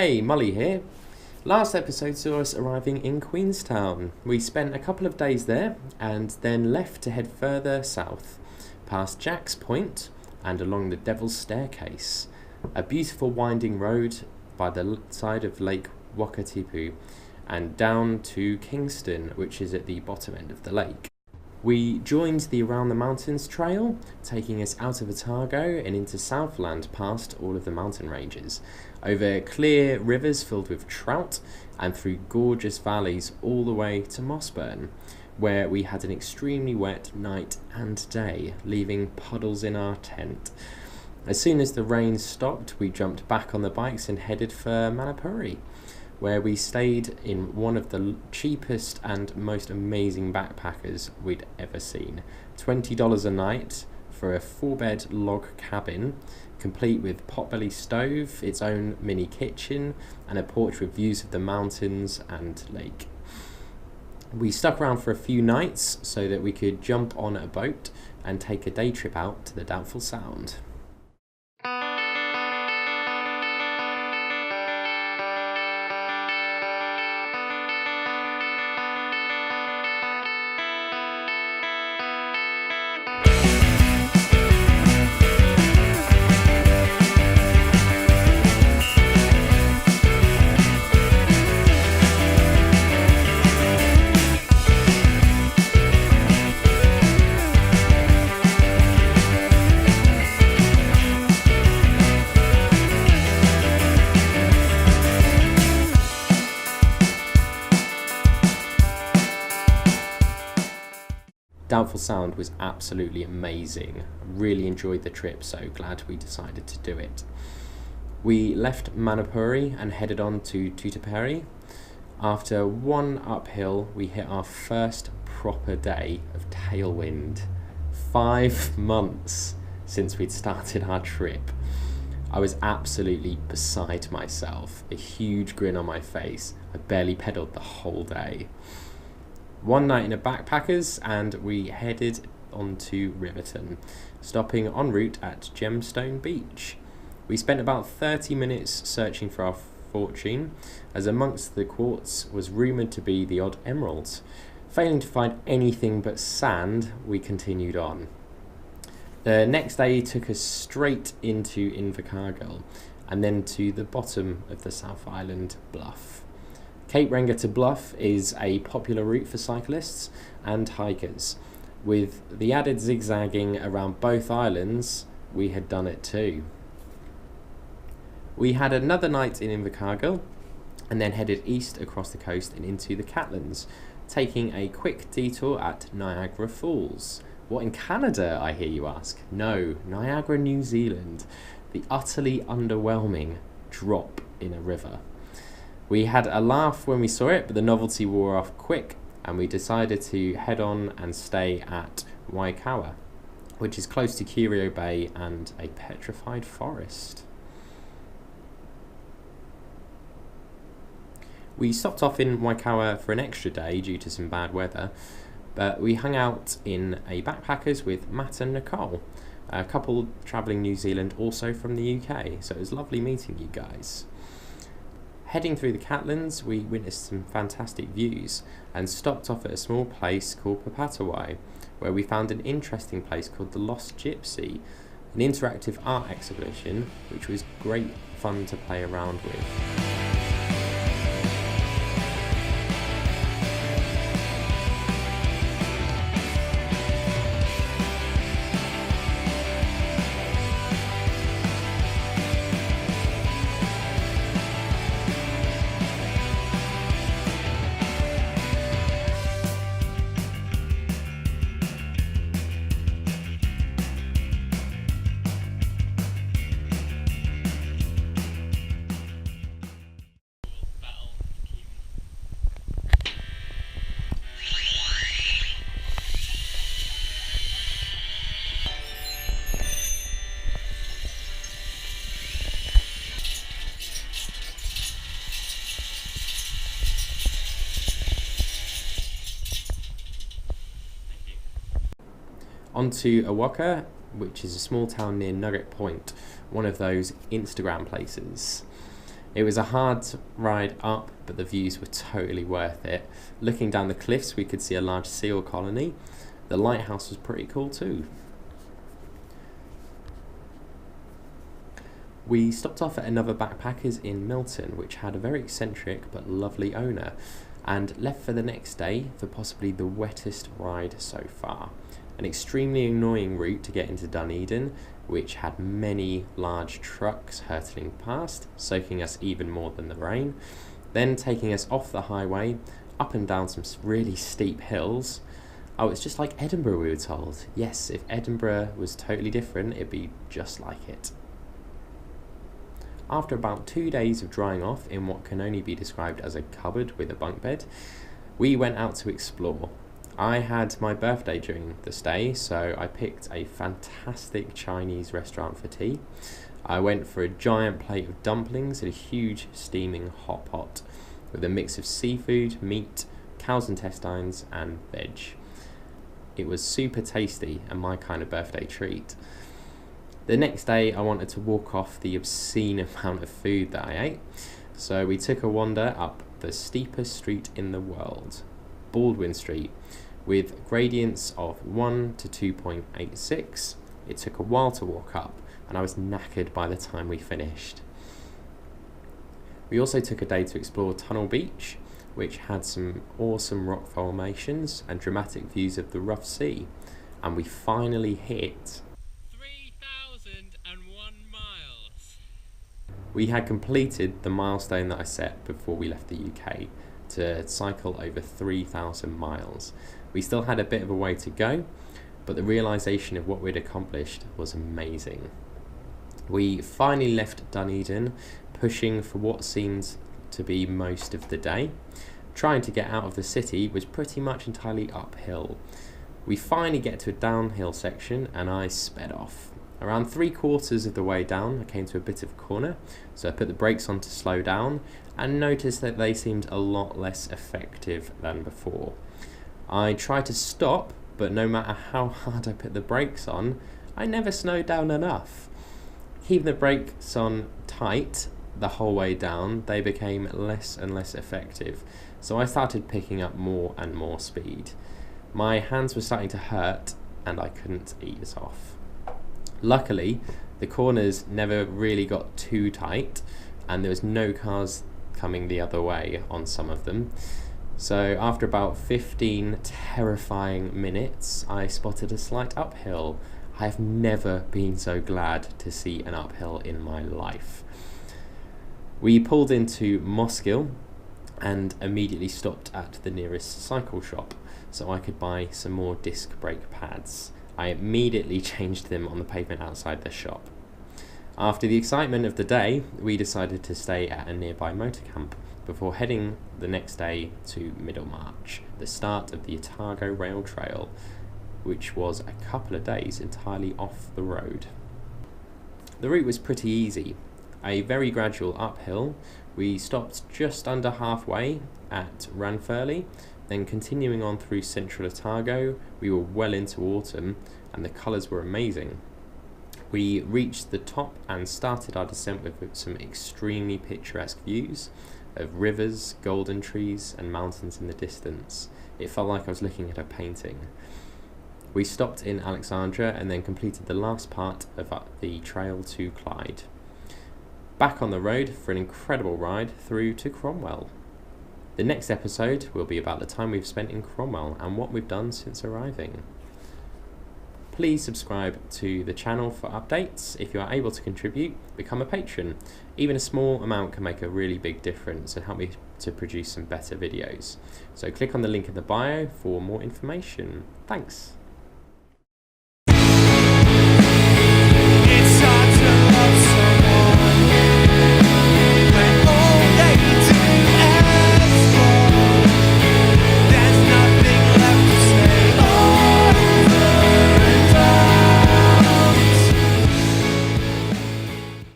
Hey, Mully here. Last episode saw us arriving in Queenstown. We spent a couple of days there and then left to head further south, past Jack's Point and along the Devil's Staircase, a beautiful winding road by the side of Lake Wakatipu, and down to Kingston, which is at the bottom end of the lake. We joined the Around the Mountains trail, taking us out of Otago and into Southland past all of the mountain ranges, over clear rivers filled with trout, and through gorgeous valleys all the way to Mossburn, where we had an extremely wet night and day, leaving puddles in our tent. As soon as the rain stopped, we jumped back on the bikes and headed for Manapuri, where we stayed in one of the cheapest and most amazing backpackers we'd ever seen. $20 a night for a 4-bed log cabin, complete with potbelly stove, its own mini kitchen, and a porch with views of the mountains and lake. We stuck around for a few nights so that we could jump on a boat and take a day trip out to the Doubtful Sound. Doubtful Sound was absolutely amazing. Really enjoyed the trip, so glad we decided to do it. We left Manapuri and headed on to Tutuperi. After one uphill, we hit our first proper day of tailwind. 5 months since we'd started our trip. I was absolutely beside myself, a huge grin on my face. I barely pedalled the whole day. One night in a backpackers and we headed on to Riverton, stopping en route at Gemstone Beach. We spent about 30 minutes searching for our fortune, as amongst the quartz was rumoured to be the odd emerald. Failing to find anything but sand, we continued on. The next day took us straight into Invercargill and then to the bottom of the South Island Bluff. Cape Reinga to Bluff is a popular route for cyclists and hikers. With the added zigzagging around both islands, we had done it too. We had another night in Invercargill and then headed east across the coast and into the Catlins, taking a quick detour at Niagara Falls. What, in Canada, I hear you ask? No, Niagara, New Zealand. The utterly underwhelming drop in a river. We had a laugh when we saw it, but the novelty wore off quick, and we decided to head on and stay at Waikawa, which is close to Curio Bay and a petrified forest. We stopped off in Waikawa for an extra day due to some bad weather, but we hung out in a backpackers with Matt and Nicole, a couple travelling New Zealand also from the UK, so it was lovely meeting you guys. Heading through the Catlins, we witnessed some fantastic views and stopped off at a small place called Papatawai, where we found an interesting place called the Lost Gypsy, an interactive art exhibition which was great fun to play around with. On to Awaka, which is a small town near Nugget Point, one of those Instagram places. It was a hard ride up, but the views were totally worth it. Looking down the cliffs, we could see a large seal colony. The lighthouse was pretty cool too. We stopped off at another backpackers in Milton, which had a very eccentric but lovely owner, and left for the next day for possibly the wettest ride so far. An extremely annoying route to get into Dunedin, which had many large trucks hurtling past, soaking us even more than the rain, then taking us off the highway, up and down some really steep hills. Oh, it's just like Edinburgh, we were told. Yes, if Edinburgh was totally different, it'd be just like it. After about 2 days of drying off in what can only be described as a cupboard with a bunk bed, we went out to explore. I had my birthday during the stay, so I picked a fantastic Chinese restaurant for tea. I went for a giant plate of dumplings in a huge steaming hot pot with a mix of seafood, meat, cow's intestines and veg. It was super tasty and my kind of birthday treat. The next day I wanted to walk off the obscene amount of food that I ate, so we took a wander up the steepest street in the world, Baldwin Street, with gradients of 1 to 2.86. It took a while to walk up and I was knackered by the time we finished. We also took a day to explore Tunnel Beach, which had some awesome rock formations and dramatic views of the rough sea, and we finally hit 3,001 miles. We had completed the milestone that I set before we left the UK to cycle over 3,000 miles. We still had a bit of a way to go, but the realisation of what we'd accomplished was amazing. We finally left Dunedin, pushing for what seemed to be most of the day. Trying to get out of the city was pretty much entirely uphill. We finally get to a downhill section and I sped off. Around 3/4 of the way down, I came to a bit of a corner, so I put the brakes on to slow down and noticed that they seemed a lot less effective than before. I tried to stop, but no matter how hard I put the brakes on, I never slowed down enough. Keeping the brakes on tight the whole way down, they became less and less effective, so I started picking up more and more speed. My hands were starting to hurt and I couldn't ease off. Luckily, the corners never really got too tight and there was no cars coming the other way on some of them. So after about 15 terrifying minutes, I spotted a slight uphill. I have never been so glad to see an uphill in my life. We pulled into Moskill and immediately stopped at the nearest cycle shop so I could buy some more disc brake pads. I immediately changed them on the pavement outside the shop. After the excitement of the day, we decided to stay at a nearby motor camp before heading the next day to Middlemarch, the start of the Otago Rail Trail, which was a couple of days entirely off the road. The route was pretty easy. A very gradual uphill. We stopped just under halfway at Ranfurly, then continuing on through central Otago, we were well into autumn and the colours were amazing. We reached the top and started our descent with some extremely picturesque views of rivers, golden trees and mountains in the distance. It felt like I was looking at a painting. We stopped in Alexandria and then completed the last part of the trail to Clyde. Back on the road for an incredible ride through to Cromwell. The next episode will be about the time we've spent in Cromwell and what we've done since arriving. Please subscribe to the channel for updates. If you are able to contribute, become a patron. Even a small amount can make a really big difference and help me to produce some better videos. So click on the link in the bio for more information. Thanks.